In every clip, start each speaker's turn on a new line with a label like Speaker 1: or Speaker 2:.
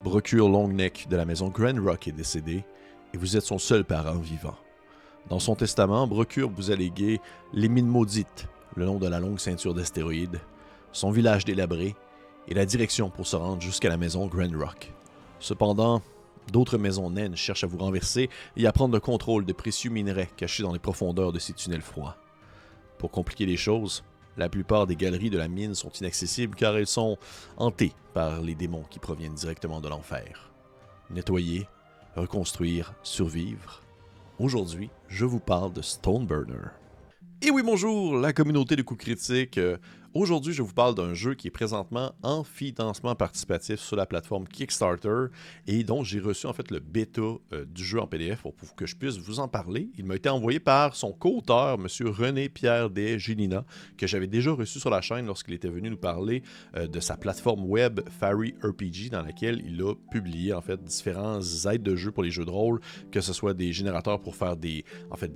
Speaker 1: Brochure Longneck de la maison Grand Rock est décédé et vous êtes son seul parent vivant. Dans son testament, Brochure vous a légué les mines maudites, le long de la longue ceinture d'astéroïdes, son village délabré et la direction pour se rendre jusqu'à la maison Grand Rock. Cependant, d'autres maisons naines cherchent à vous renverser et à prendre le contrôle de précieux minerais cachés dans les profondeurs de ces tunnels froids. Pour compliquer les choses, la plupart des galeries de la mine sont inaccessibles car elles sont hantées par les démons qui proviennent directement de l'enfer. Nettoyer, reconstruire, survivre. Aujourd'hui, je vous parle de Stoneburner. Et oui, bonjour, la communauté de coups critiques. Aujourd'hui, je vous parle d'un jeu qui est présentement en financement participatif sur la plateforme Kickstarter et dont j'ai reçu en fait le bêta du jeu en PDF pour que je puisse vous en parler. Il m'a été envoyé par son co-auteur, M. René-Pierre Desgélina, que j'avais déjà reçu sur la chaîne lorsqu'il était venu nous parler de sa plateforme web Fairy RPG, dans laquelle il a publié en fait différents aides de jeu pour les jeux de rôle, que ce soit des générateurs pour faire des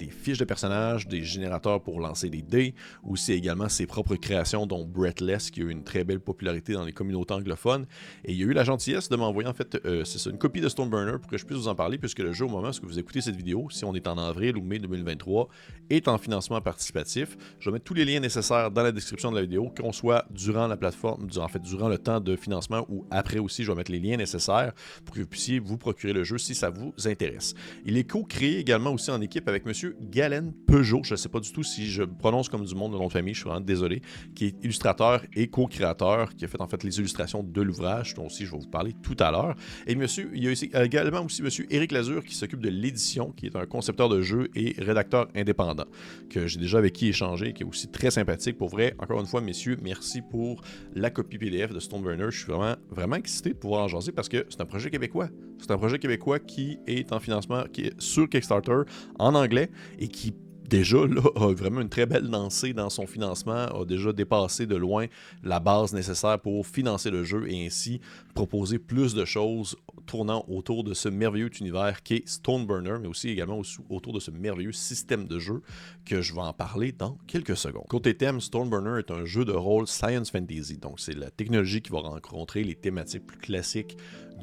Speaker 1: fiches de personnages, des générateurs pour lancer des dés, ou c'est également ses propres créations dont Breathless, qui a eu une très belle popularité dans les communautés anglophones. Et il y a eu la gentillesse de m'envoyer en fait une copie de Stoneburner pour que je puisse vous en parler, puisque le jeu, au moment où vous écoutez cette vidéo, si on est en avril ou mai 2023, est en financement participatif. Je vais mettre tous les liens nécessaires dans la description de la vidéo, qu'on soit durant la plateforme, durant le temps de financement ou après aussi, je vais mettre les liens nécessaires pour que vous puissiez vous procurer le jeu si ça vous intéresse. Il est co-créé également aussi en équipe avec M. Galen Peugeot, je ne sais pas du tout si je prononce comme du monde de nom de famille, je suis vraiment désolé, qui est illustrateur et co-créateur, qui a fait en fait les illustrations de l'ouvrage, dont aussi je vais vous parler tout à l'heure. Et il y a également aussi M. Éric Lazure qui s'occupe de l'édition, qui est un concepteur de jeux et rédacteur indépendant, que j'ai déjà avec qui échangé, qui est aussi très sympathique. Pour vrai, encore une fois, messieurs, merci pour la copie PDF de Stoneburner. Je suis vraiment excité de pouvoir en jaser parce que c'est un projet québécois. C'est un projet québécois qui est en financement, qui est sur Kickstarter en anglais et qui déjà là, a vraiment une très belle lancée dans son financement, a déjà dépassé de loin la base nécessaire pour financer le jeu et ainsi proposer plus de choses tournant autour de ce merveilleux univers qu'est Stoneburner, mais aussi également autour de ce merveilleux système de jeu que je vais en parler dans quelques secondes. Côté thème, Stoneburner est un jeu de rôle science fantasy, donc c'est la technologie qui va rencontrer les thématiques plus classiques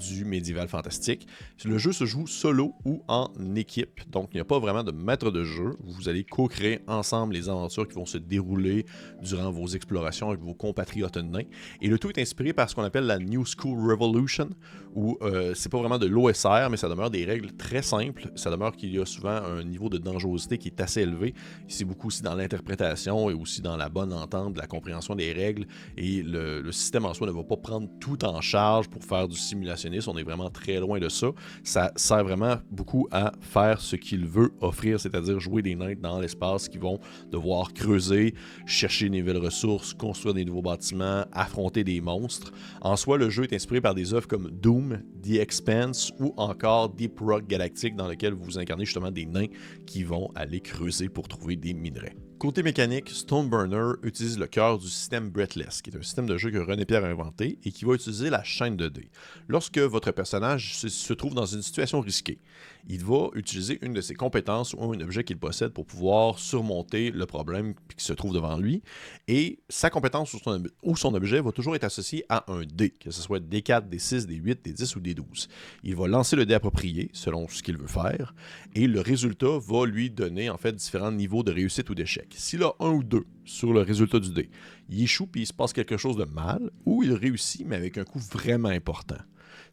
Speaker 1: du médiéval fantastique. Le jeu se joue solo ou en équipe, donc il n'y a pas vraiment de maître de jeu. Vous allez co-créer ensemble les aventures qui vont se dérouler durant vos explorations avec vos compatriotes nains. Et le tout est inspiré par ce qu'on appelle la New School Revolution, où c'est pas vraiment de l'OSR, mais ça demeure des règles très simples. Ça demeure qu'il y a souvent un niveau de dangerosité qui est assez élevé. C'est beaucoup aussi dans l'interprétation et aussi dans la bonne entente, la compréhension des règles. Et le système en soi ne va pas prendre tout en charge pour faire du simulationnisme. On est vraiment très loin de ça. Ça sert vraiment beaucoup à faire ce qu'il veut offrir, c'est-à-dire jouer des nains dans l'espace qui vont devoir creuser, chercher de nouvelles ressources, construire des nouveaux bâtiments, affronter des monstres. En soi, le jeu est inspiré par des œuvres comme Doom, The Expanse ou encore Deep Rock Galactic, dans lequel vous incarnez justement des nains qui vont aller creuser pour trouver des minerais. Côté mécanique, Stoneburner utilise le cœur du système Breathless, qui est un système de jeu que René-Pierre a inventé et qui va utiliser la chaîne de dés. Lorsque votre personnage se trouve dans une situation risquée, il va utiliser une de ses compétences ou un objet qu'il possède pour pouvoir surmonter le problème qui se trouve devant lui. Et sa compétence ou son objet va toujours être associé à un dé, que ce soit des 4, des 6, des 8, des 10 ou des 12. Il va lancer le dé approprié selon ce qu'il veut faire et le résultat va lui donner en fait différents niveaux de réussite ou d'échec. S'il a 1 ou 2 sur le résultat du dé, il échoue puis il se passe quelque chose de mal ou il réussit mais avec un coup vraiment important.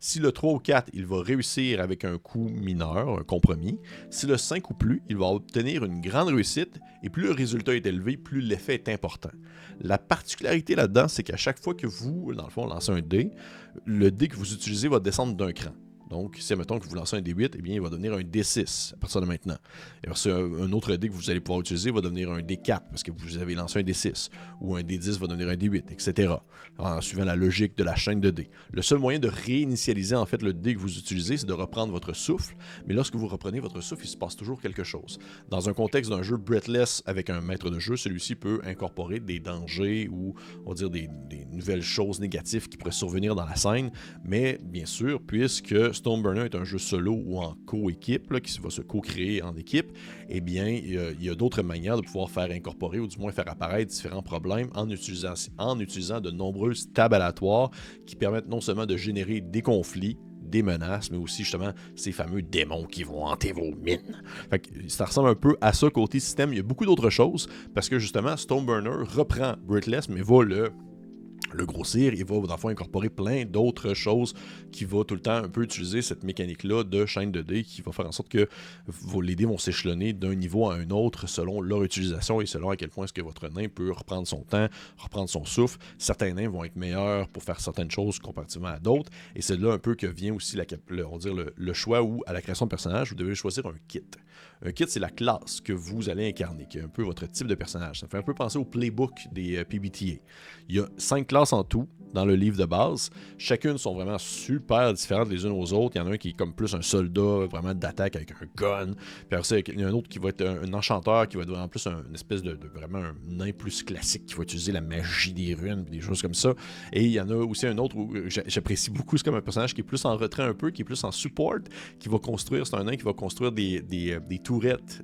Speaker 1: Si le 3 ou 4, il va réussir avec un coup mineur, un compromis. Si le 5 ou plus, il va obtenir une grande réussite et plus le résultat est élevé, plus l'effet est important. La particularité là-dedans, c'est qu'à chaque fois que vous, dans le fond, lancez un dé, le dé que vous utilisez va descendre d'un cran. Donc, si, admettons que vous lancez un D8, eh bien, il va devenir un D6 à partir de maintenant. Et alors, un autre dé que vous allez pouvoir utiliser va devenir un D4 parce que vous avez lancé un D6. Ou un D10 va devenir un D8, etc. En suivant la logique de la chaîne de dés. Le seul moyen de réinitialiser, en fait, le dé que vous utilisez, c'est de reprendre votre souffle. Mais lorsque vous reprenez votre souffle, il se passe toujours quelque chose. Dans un contexte d'un jeu Breathless avec un maître de jeu, celui-ci peut incorporer des dangers ou, on va dire, des nouvelles choses négatives qui pourraient survenir dans la scène. Mais, bien sûr, puisque Stoneburner est un jeu solo ou en co-équipe, qui va se co-créer en équipe, eh bien, il y a d'autres manières de pouvoir faire incorporer ou du moins faire apparaître différents problèmes en utilisant de nombreuses tables aléatoires qui permettent non seulement de générer des conflits, des menaces, mais aussi justement ces fameux démons qui vont hanter vos mines. Fait que ça ressemble un peu à ça côté système. Il y a beaucoup d'autres choses, parce que justement, Stoneburner reprend Breathless, mais va le grossir, il va dans le fond incorporer plein d'autres choses qui va tout le temps un peu utiliser cette mécanique-là de chaîne de dés qui va faire en sorte que les dés vont s'échelonner d'un niveau à un autre selon leur utilisation et selon à quel point est-ce que votre nain peut reprendre son temps, reprendre son souffle. Certains nains vont être meilleurs pour faire certaines choses comparativement à d'autres, et c'est là un peu que vient aussi le choix où, à la création de personnage, vous devez choisir un kit. Un kit, c'est la classe que vous allez incarner, qui est un peu votre type de personnage. Ça me fait un peu penser au playbook des PBTA. Il y a 5 classes en tout dans le livre de base. Chacune sont vraiment super différentes les unes aux autres. Il y en a un qui est comme plus un soldat, vraiment d'attaque avec un gun. Puis après ça, il y a un autre qui va être un enchanteur, qui va être vraiment plus une espèce de vraiment un nain plus classique, qui va utiliser la magie des runes, des choses comme ça. Et il y en a aussi un autre où j'apprécie beaucoup, c'est comme un personnage qui est plus en retrait un peu, qui est plus en support, qui va construire, c'est un nain qui va construire des tourettes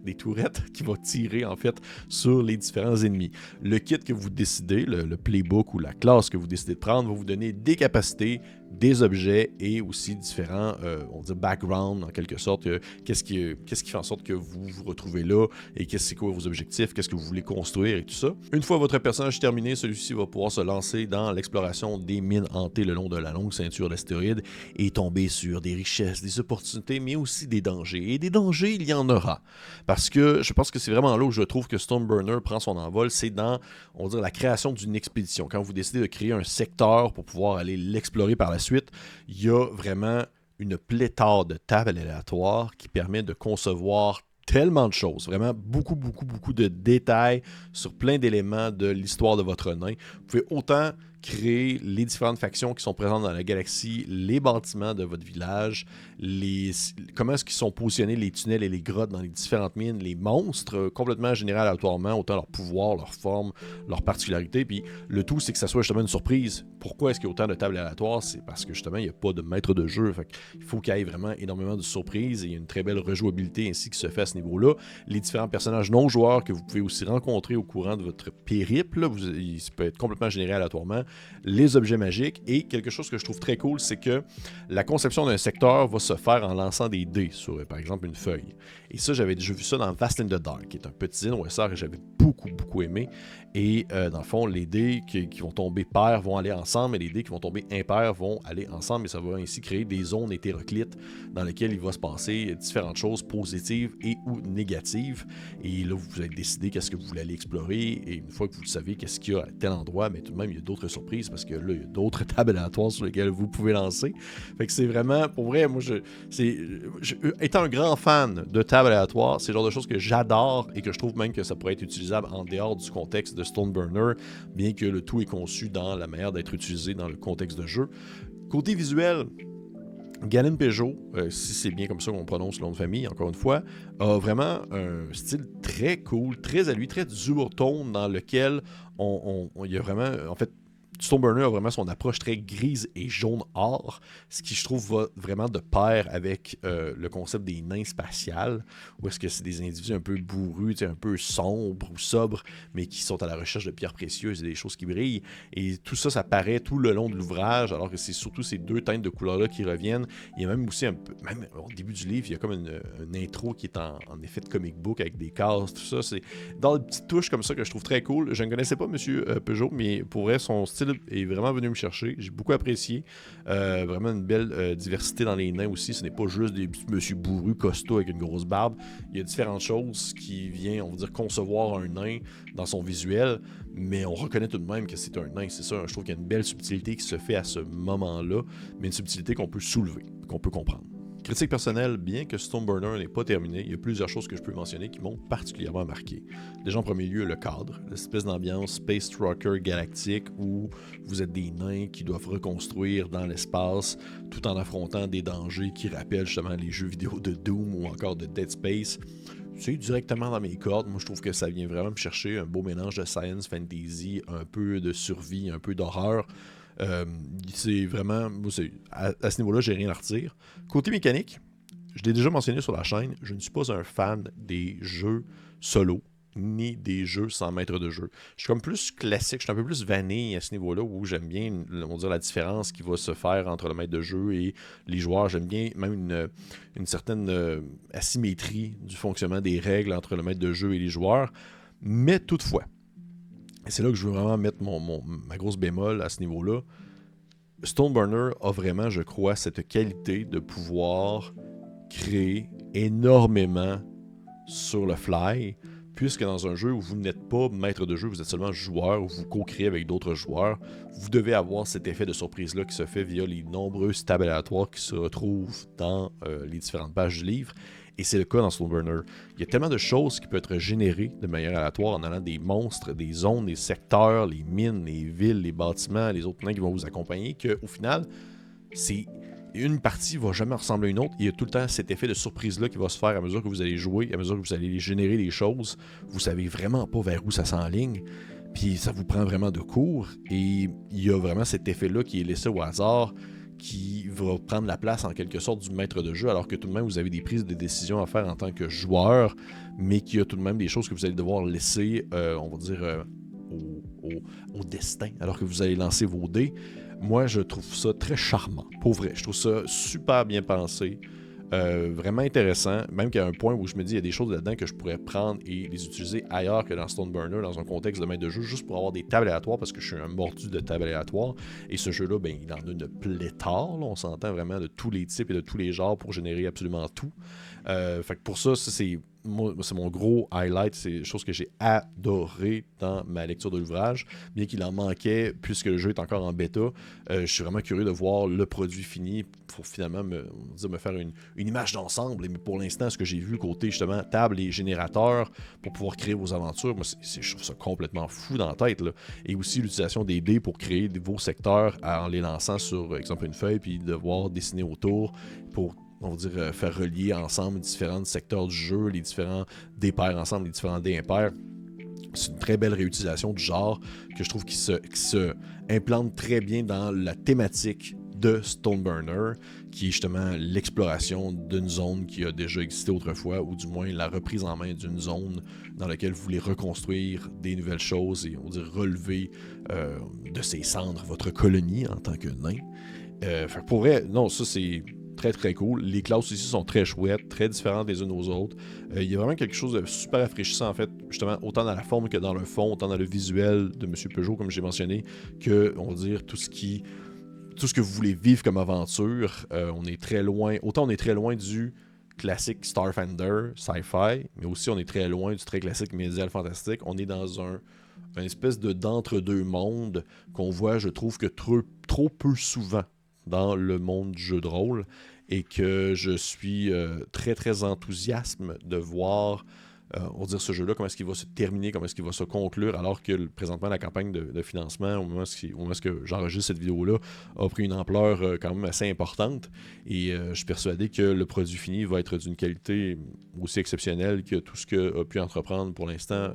Speaker 1: qui va tirer en fait sur les différents ennemis. Le kit que vous décidez, le playbook ou la classe que vous décidez de prendre, va vous donner des capacités, des objets et aussi différents, on dit background en quelque sorte. Qu'est-ce qui fait en sorte que vous vous retrouvez là et c'est quoi vos objectifs, qu'est-ce que vous voulez construire et tout ça. Une fois votre personnage terminé, celui-ci va pouvoir se lancer dans l'exploration des mines hantées le long de la longue ceinture d'astéroïdes et tomber sur des richesses, des opportunités, mais aussi des dangers. Et des dangers, il y en aura. Parce que je pense que c'est vraiment là où je trouve que Stoneburner prend son envol, c'est dans, on va dire, la création d'une expédition. Quand vous décidez de créer un secteur pour pouvoir aller l'explorer par la suite, il y a vraiment une pléthore de tables aléatoires qui permet de concevoir tellement de choses, vraiment beaucoup de détails sur plein d'éléments de l'histoire de votre nain. Vous pouvez autant créer les différentes factions qui sont présentes dans la galaxie, les bâtiments de votre village, comment est-ce qu'ils sont positionnés les tunnels et les grottes dans les différentes mines, les monstres complètement générés aléatoirement, autant leur pouvoir, leur forme, leur particularité, puis le tout c'est que ça soit justement une surprise. Pourquoi est-ce qu'il y a autant de tables aléatoires? C'est parce que justement il n'y a pas de maître de jeu, fait il faut qu'il y ait vraiment énormément de surprises et il y a une très belle rejouabilité ainsi qui se fait à ce niveau-là. Les différents personnages non joueurs que vous pouvez aussi rencontrer au courant de votre périple, il peut être complètement généré aléatoirement, les objets magiques, et quelque chose que je trouve très cool, c'est que la conception d'un secteur va se faire en lançant des dés sur, par exemple, une feuille. Et ça, j'avais déjà vu ça dans Vast in the Dark, qui est un petit OSR que j'avais beaucoup aimé. Et dans le fond, les dés qui vont tomber pairs vont aller ensemble, et les dés qui vont tomber impairs vont aller ensemble, et ça va ainsi créer des zones hétéroclites dans lesquelles il va se passer différentes choses positives et ou négatives. Et là, vous allez décider qu'est-ce que vous voulez aller explorer, et une fois que vous le savez, qu'est-ce qu'il y a à tel endroit, mais tout de même, il y a d'autres surprises, parce que là, il y a d'autres tables aléatoires sur lesquelles vous pouvez lancer. Fait que c'est vraiment, pour vrai, moi, étant un grand fan de tables aléatoires, c'est le genre de choses que j'adore et que je trouve même que ça pourrait être utilisable en dehors du contexte de Stoneburner, bien que le tout est conçu dans la manière d'être utilisé dans le contexte de jeu. Côté visuel, Galen Peugeot, si c'est bien comme ça qu'on prononce le nom de famille, encore une fois, a vraiment un style très cool, très à lui, très duotone, dans lequel il y a vraiment, en fait, Stoneburner a vraiment son approche très grise et jaune or, ce qui, je trouve, va vraiment de pair avec le concept des nains spatials, où est-ce que c'est des individus un peu bourrus, un peu sombres ou sobres, mais qui sont à la recherche de pierres précieuses et des choses qui brillent. Et tout ça, ça paraît tout le long de l'ouvrage, alors que c'est surtout ces deux teintes de couleurs-là qui reviennent. Il y a même aussi, même au début du livre, il y a comme une intro qui est en effet de comic book avec des cases, tout ça. C'est dans des petites touches comme ça que je trouve très cool. Je ne connaissais pas M. Peugeot, mais pour vrai, son style est vraiment venu me chercher. J'ai beaucoup apprécié. Vraiment une belle diversité dans les nains aussi. Ce n'est pas juste des petits monsieur bourrus, costauds avec une grosse barbe. Il y a différentes choses qui viennent, on va dire, concevoir un nain dans son visuel, mais on reconnaît tout de même que c'est un nain. C'est ça, je trouve qu'il y a une belle subtilité qui se fait à ce moment-là, mais une subtilité qu'on peut soulever, qu'on peut comprendre. Critique personnelle, bien que Stoneburner n'est pas terminé, il y a plusieurs choses que je peux mentionner qui m'ont particulièrement marqué. Déjà en premier lieu, le cadre, l'espèce d'ambiance Space Trucker galactique où vous êtes des nains qui doivent reconstruire dans l'espace tout en affrontant des dangers qui rappellent justement les jeux vidéo de Doom ou encore de Dead Space. C'est directement dans mes cordes. Moi, je trouve que ça vient vraiment me chercher un beau mélange de science, fantasy, un peu de survie, un peu d'horreur. C'est vraiment, à ce niveau-là, j'ai rien à retirer. Côté mécanique, je l'ai déjà mentionné sur la chaîne, je ne suis pas un fan des jeux solo. ni des jeux sans maître de jeu. Je suis comme plus classique, je suis un peu plus vanille à ce niveau-là, où j'aime bien, on va dire, la différence qui va se faire entre le maître de jeu et les joueurs. J'aime bien même une certaine asymétrie du fonctionnement des règles entre le maître de jeu et les joueurs. Mais toutefois, et c'est là que je veux vraiment mettre ma grosse bémol à ce niveau-là, Stoneburner a vraiment, je crois, cette qualité de pouvoir créer énormément sur le fly, puisque dans un jeu où vous n'êtes pas maître de jeu, vous êtes seulement joueur, où vous co-créez avec d'autres joueurs, vous devez avoir cet effet de surprise-là qui se fait via les nombreuses tables aléatoires qui se retrouvent dans les différentes pages du livre. Et c'est le cas dans Stoneburner. Il y a tellement de choses qui peuvent être générées de manière aléatoire en allant des monstres, des zones, des secteurs, les mines, les villes, les bâtiments, les autres nains qui vont vous accompagner, qu'au final, c'est une partie va jamais ressembler à une autre. Il y a tout le temps cet effet de surprise-là qui va se faire à mesure que vous allez jouer, à mesure que vous allez générer des choses. Vous savez vraiment pas vers où ça s'enligne. Puis ça vous prend vraiment de court. Et il y a vraiment cet effet-là qui est laissé au hasard, qui va prendre la place en quelque sorte du maître de jeu, alors que tout de même vous avez des prises de décision à faire en tant que joueur, mais qu'il y a tout de même des choses que vous allez devoir laisser, on va dire, au destin, alors que vous allez lancer vos dés. Moi, je trouve ça très charmant, pour vrai. Je trouve ça super bien pensé, vraiment intéressant, même qu'il y a un point où je me dis il y a des choses là-dedans que je pourrais prendre et les utiliser ailleurs que dans Stoneburner, dans un contexte de maître de jeu, juste pour avoir des tables aléatoires, parce que je suis un mordu de tables aléatoires, et ce jeu-là, ben, il en a une pléthore, là. On s'entend vraiment de tous les types et de tous les genres pour générer absolument tout. Fait que pour ça, c'est mon gros highlight, c'est des choses que j'ai adoré dans ma lecture de l'ouvrage, bien qu'il en manquait, puisque le jeu est encore en bêta. Je suis vraiment curieux de voir le produit fini pour finalement me faire une image d'ensemble. Mais pour l'instant, ce que j'ai vu côté justement table et générateur pour pouvoir créer vos aventures, moi, je trouve ça complètement fou dans la tête, là. Et aussi l'utilisation des dés pour créer vos secteurs en les lançant sur, par exemple, une feuille, puis devoir dessiner autour pour, on va dire, faire relier ensemble les différents secteurs du jeu, les différents dés pairs ensemble, les différents dés impairs. C'est une très belle réutilisation du genre que je trouve qui se implante très bien dans la thématique de Stoneburner, qui est justement l'exploration d'une zone qui a déjà existé autrefois, ou du moins la reprise en main d'une zone dans laquelle vous voulez reconstruire des nouvelles choses et, on va dire, relever de ses cendres votre colonie en tant que nain. Fait que pour vrai, non, ça c'est très très cool. Les classes ici sont très chouettes, très différentes les unes aux autres. Il y a vraiment quelque chose de super rafraîchissant en fait, justement, autant dans la forme que dans le fond, autant dans le visuel de M. Peugeot, comme j'ai mentionné, que, on va dire, tout ce que vous voulez vivre comme aventure. On est très loin, autant on est très loin du classique Starfinder, sci-fi, mais aussi on est très loin du très classique médiéval fantastique. On est dans une espèce d'entre-deux mondes qu'on voit, je trouve, que trop peu souvent dans le monde du jeu de rôle, et que je suis très très enthousiaste de voir on va dire ce jeu-là, comment est-ce qu'il va se terminer, comment est-ce qu'il va se conclure, alors que présentement la campagne de financement, au moment où est-ce que j'enregistre cette vidéo-là, a pris une ampleur quand même assez importante, et je suis persuadé que le produit fini va être d'une qualité aussi exceptionnelle que tout ce qu'a pu entreprendre pour l'instant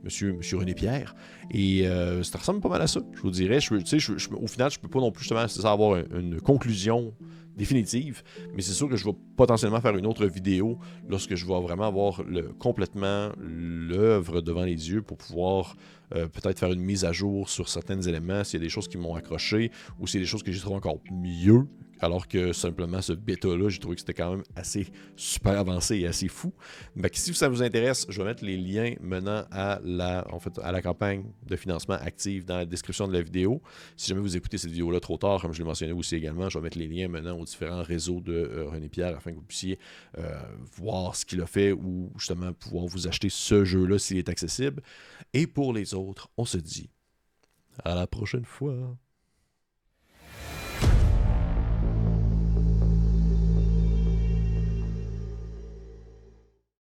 Speaker 1: Monsieur René Pierre, et ça ressemble pas mal à ça, je vous dirais. Au final, je peux pas non plus justement avoir une conclusion définitive, mais c'est sûr que je vais potentiellement faire une autre vidéo lorsque je vais vraiment avoir complètement l'œuvre devant les yeux pour pouvoir peut-être faire une mise à jour sur certains éléments, s'il y a des choses qui m'ont accroché ou s'il y a des choses que j'ai trouvé encore mieux, alors que simplement ce bêta-là, j'ai trouvé que c'était quand même assez super avancé et assez fou. Donc, si ça vous intéresse, je vais mettre les liens menant à la campagne de financement active dans la description de la vidéo. Si jamais vous écoutez cette vidéo-là trop tard, comme je l'ai mentionné aussi également, je vais mettre les liens menant aux différents réseaux de René Pierre afin que vous puissiez voir ce qu'il a fait ou justement pouvoir vous acheter ce jeu-là s'il est accessible. Et pour les autres, on se dit à la prochaine fois.